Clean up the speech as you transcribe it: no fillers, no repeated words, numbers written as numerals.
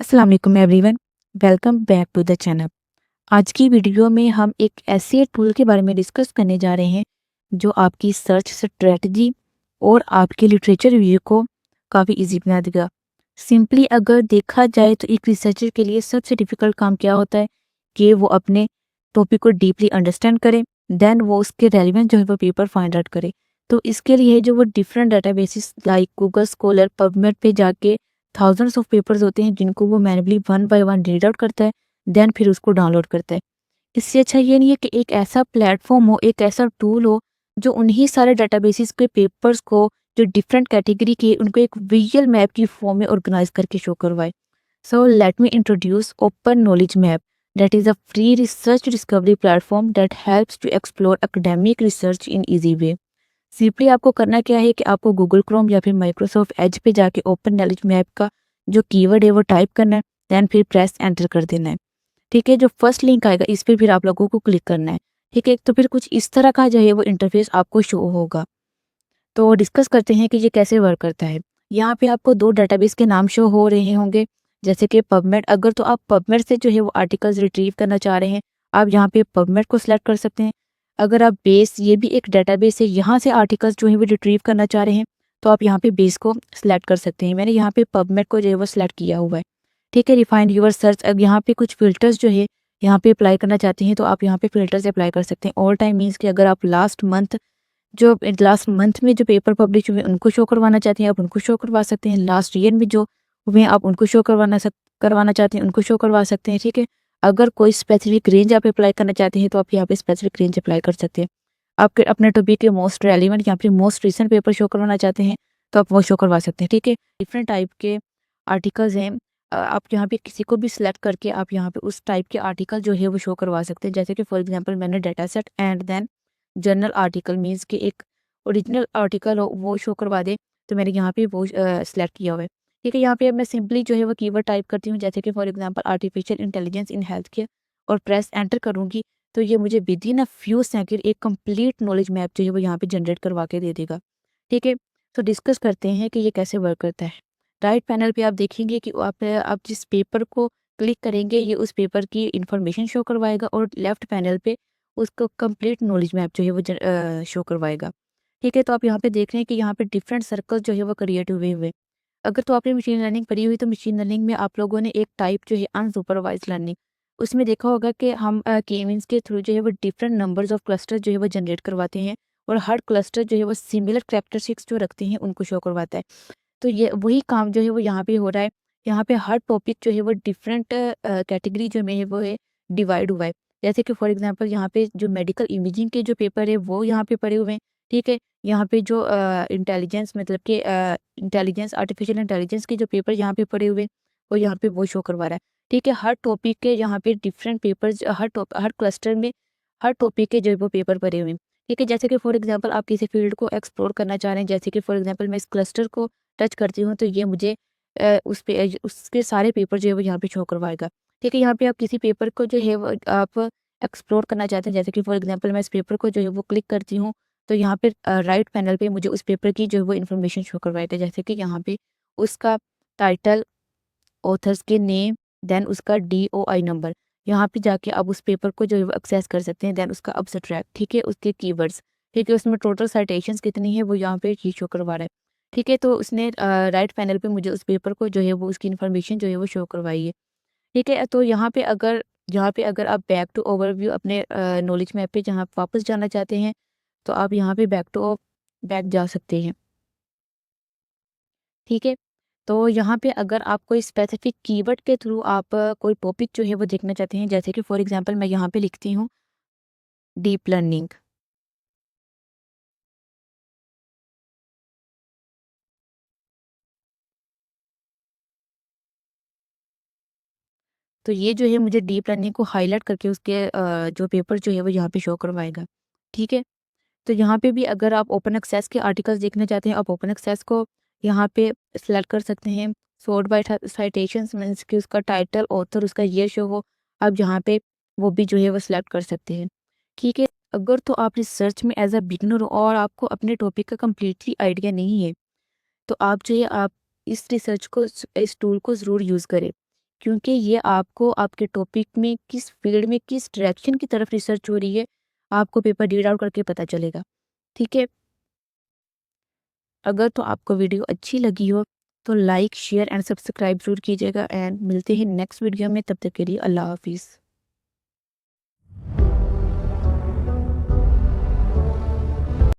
अस्सलाम वालेकुम everyone, welcome back to the channel. आज की वीडियो में हम एक ऐसे टूल के बारे में डिस्कस करने जा रहे हैं जो आपकी सर्च स्ट्रेटजी और आपके लिटरेचर रिव्यू को काफ़ी इजी बना देगा। सिंपली अगर देखा जाए तो एक रिसर्चर के लिए सबसे डिफ़िकल्ट काम क्या होता है कि वो अपने टॉपिक को डीपली अंडरस्टैंड करे, देन वो उसके रेलिवेंट जो है वो पेपर फाइंड आउट करे। तो इसके लिए जो वो different databases like Google Scholar, PubMed पे जाके थाउजेंड्स ऑफ पेपर्स होते हैं जिनको वो manually one by one read out करता है, देन फिर उसको डाउनलोड करता है। इससे अच्छा ये नहीं है कि एक ऐसा प्लेटफॉर्म हो, एक ऐसा टूल हो जो उन्हीं सारे डाटाबेसिस के पेपर्स को, जो डिफरेंट कैटेगरी के, उनको एक विजुअल मैप की फॉर्म में ऑर्गेनाइज करके शो करवाए। So let me introduce Open Knowledge Map, that is a free research discovery platform that helps to explore academic research in easy way. Simply आपको करना क्या है कि आपको गूगल क्रोम या फिर माइक्रोसॉफ्ट एज पे जाके ओपन नॉलेज मैप का जो कीवर्ड है वो टाइप करना है, देन फिर प्रेस एंटर कर देना है। ठीक है, जो फर्स्ट लिंक आएगा इस पे फिर आप लोगों को क्लिक करना है। ठीक है, तो फिर कुछ इस तरह का जो है वो इंटरफेस आपको शो होगा। तो डिस्कस करते हैं कि ये कैसे वर्क करता है। यहाँ पे आपको दो डाटाबेस के नाम शो हो रहे होंगे, जैसे कि पबमेड। अगर तो आप पबमेड से जो है वो आर्टिकल्स रिट्रीव करना चाह रहे हैं, आप यहाँ पे पबमेड को सिलेक्ट कर सकते हैं। अगर आप बेस, ये भी एक डाटाबेस है, यहाँ से आर्टिकल्स जो है वो रिट्रीव करना चाह रहे हैं, तो आप यहाँ पे बेस को सिलेक्ट कर सकते हैं। मैंने यहाँ पे पबमेड को जो है वो सिलेक्ट किया हुआ है। ठीक है, रिफाइंड यूर सर्च। अब यहाँ पे कुछ फिल्टर्स जो है यहाँ पे अप्लाई करना चाहते हैं, तो आप यहाँ पे फिल्टर्स अप्लाई कर सकते हैं। ऑल टाइम मीन्स कि अगर आप लास्ट मंथ में जो पेपर पब्लिश हुए उनको शो करवाना चाहते हैं, आप उनको शो करवा सकते हैं। लास्ट ईयर में जो हुए आप उनको शो करवाना चाहते हैं, उनको शो करवा सकते हैं। ठीक है, अगर कोई स्पेसिफिक रेंज आप अप्लाई करना चाहते हैं, तो आप यहाँ पे स्पेसिफिक रेंज अप्लाई कर सकते हैं। आपके अपने टॉपिक के मोस्ट रेलिवेंट या फिर मोस्ट रिसेंट पेपर शो करवाना चाहते हैं, तो आप वो शो करवा सकते हैं। ठीक है, डिफरेंट टाइप के आर्टिकल्स हैं। आप यहाँ पे किसी को भी सिलेक्ट करके आप यहाँ पे उस टाइप के आर्टिकल जो है वो शो करवा सकते हैं। जैसे कि फॉर एग्जांपल मैंने data set and then journal article means कि एक ओरिजिनल आर्टिकल हो वो शो करवा दे, तो मैंने यहाँ पे वो सिलेक्ट किया हुआ है। ठीक है, यहाँ पे अब मैं सिंपली जो है वो कीवर्ड टाइप करती हूँ, जैसे कि for example artificial intelligence in health care, और प्रेस एंटर करूँगी तो ये मुझे with in a few second एक कंप्लीट नॉलेज मैप जो है वो यहाँ पे जनरेट करवा के दे देगा। ठीक है, तो डिस्कस करते हैं कि ये कैसे वर्क करता है। राइट पैनल पे आप देखेंगे कि आप जिस पेपर को क्लिक करेंगे ये उस पेपर की इंफॉर्मेशन शो करवाएगा, और लेफ्ट पैनल पे उसको कंप्लीट नॉलेज मैप जो है वो शो करवाएगा। ठीक है, तो आप यहाँ पे देख रहे हैं कि यहाँ पे डिफरेंट सर्कल जो है वो क्रिएट हुए। अगर तो आपने मशीन लर्निंग पढ़ी हुई, तो मशीन लर्निंग में आप लोगों ने एक टाइप जो है अनसुपरवाइज लर्निंग, उसमें देखा होगा कि हम के मीन्स के थ्रू जो है वो डिफरेंट नंबर्स ऑफ क्लस्टर जो है वो जनरेट करवाते हैं, और हर क्लस्टर जो है वो सिमिलर कैरेक्टरिस्टिक्स जो रखते हैं उनको शो करवाता है। तो ये वही काम जो है वो यहाँ पे हो रहा है। यहाँ पे हर टॉपिक जो है वो डिफरेंट कैटेगरी जो में है वो है डिवाइड हुआ है। जैसे कि फॉर एग्जांपल यहाँ पे जो मेडिकल इमेजिंग के जो पेपर है वो यहाँ पे पड़े हुए हैं। ठीक है, यहाँ पे जो इंटेलिजेंस मतलब कि इंटेलिजेंस, आर्टिफिशियल इंटेलिजेंस के जो पेपर यहाँ पे पड़े हुए हैं, वो यहाँ पे वो शो करवा रहा है। ठीक है, हर टॉपिक के यहाँ पे डिफरेंट पेपर्स, हर क्लस्टर में हर टॉपिक के जो है वो पेपर पड़े हुए हैं। ठीक है, जैसे कि फॉर एग्जांपल आप किसी फील्ड को एक्सप्लोर करना चाह रहे हैं, जैसे कि फॉर एग्जांपल मैं इस क्लस्टर को टच करती हूँ, तो ये मुझे उसके सारे पेपर जो है वो यहाँ पे शो करवाएगा। ठीक है, यहाँ पे आप किसी पेपर को जो है वो आप एक्सप्लोर करना चाहते हैं, जैसे कि फॉर एग्जांपल मैं इस पेपर को जो है वो क्लिक करती हूँ, तो यहाँ पे राइट पैनल पे मुझे उस पेपर की जो है वो इन्फॉर्मेशन शो करवाएगा। जैसे कि यहाँ पे उसका टाइटल, ऑथर्स के नेम, देन उसका DOI नंबर। यहाँ पे जाके आप उस पेपर को जो है वो एक्सेस कर सकते हैं। देन उसका अब्स्ट्रैक्ट, ठीक है, उसके कीवर्ड्स, ठीक है, उसमें टोटल साइटेशंस कितनी है वो यहाँ पे ही शो करवा रहा है। ठीक है, तो उसने राइट पैनल पे मुझे उस पेपर को जो है वो उसकी इन्फॉर्मेशन जो है वो शो करवाई है। ठीक है, तो यहाँ पे अगर आप बैक टू ओवरव्यू अपने नॉलेज मैप पे जहाँ आप वापस जाना चाहते हैं, तो आप यहाँ पे बैक जा सकते हैं। ठीक है, तो यहाँ पे अगर आप कोई स्पेसिफिक कीवर्ड के थ्रू आप कोई टॉपिक जो है वो देखना चाहते हैं, जैसे कि फॉर एग्जांपल मैं यहाँ पे लिखती हूँ डीप लर्निंग। तो ये जो है मुझे डीप लर्निंग को हाईलाइट करके उसके जो पेपर जो है वो यहाँ पे शो करवाएगा। ठीक है, तो यहाँ पे भी अगर आप ओपन एक्सेस के आर्टिकल्स देखना चाहते हैं, आप ओपन एक्सेस को यहाँ पे सेलेक्ट कर सकते हैं। सॉर्ट बाय साइटेशंस मीन्स कि उसका टाइटल, ऑथर, उसका ईयर शो हो, आप यहाँ पे वो भी जो है वो सिलेक्ट कर सकते हैं। ठीक है, अगर तो आप रिसर्च में एज अ बिगनर हो और आपको अपने टॉपिक का कम्प्लीटली आइडिया नहीं है, तो आप जो है आप इस टूल को ज़रूर यूज़ करें। क्योंकि ये आपको आपके टॉपिक में किस फील्ड में किस डायरेक्शन की तरफ रिसर्च हो रही है आपको पेपर रीड आउट करके पता चलेगा। ठीक है, अगर तो आपको वीडियो अच्छी लगी हो तो लाइक शेयर एंड सब्सक्राइब जरूर कीजिएगा एंड मिलते हैं नेक्स्ट वीडियो में। तब तक के लिए अल्लाह हाफिज़।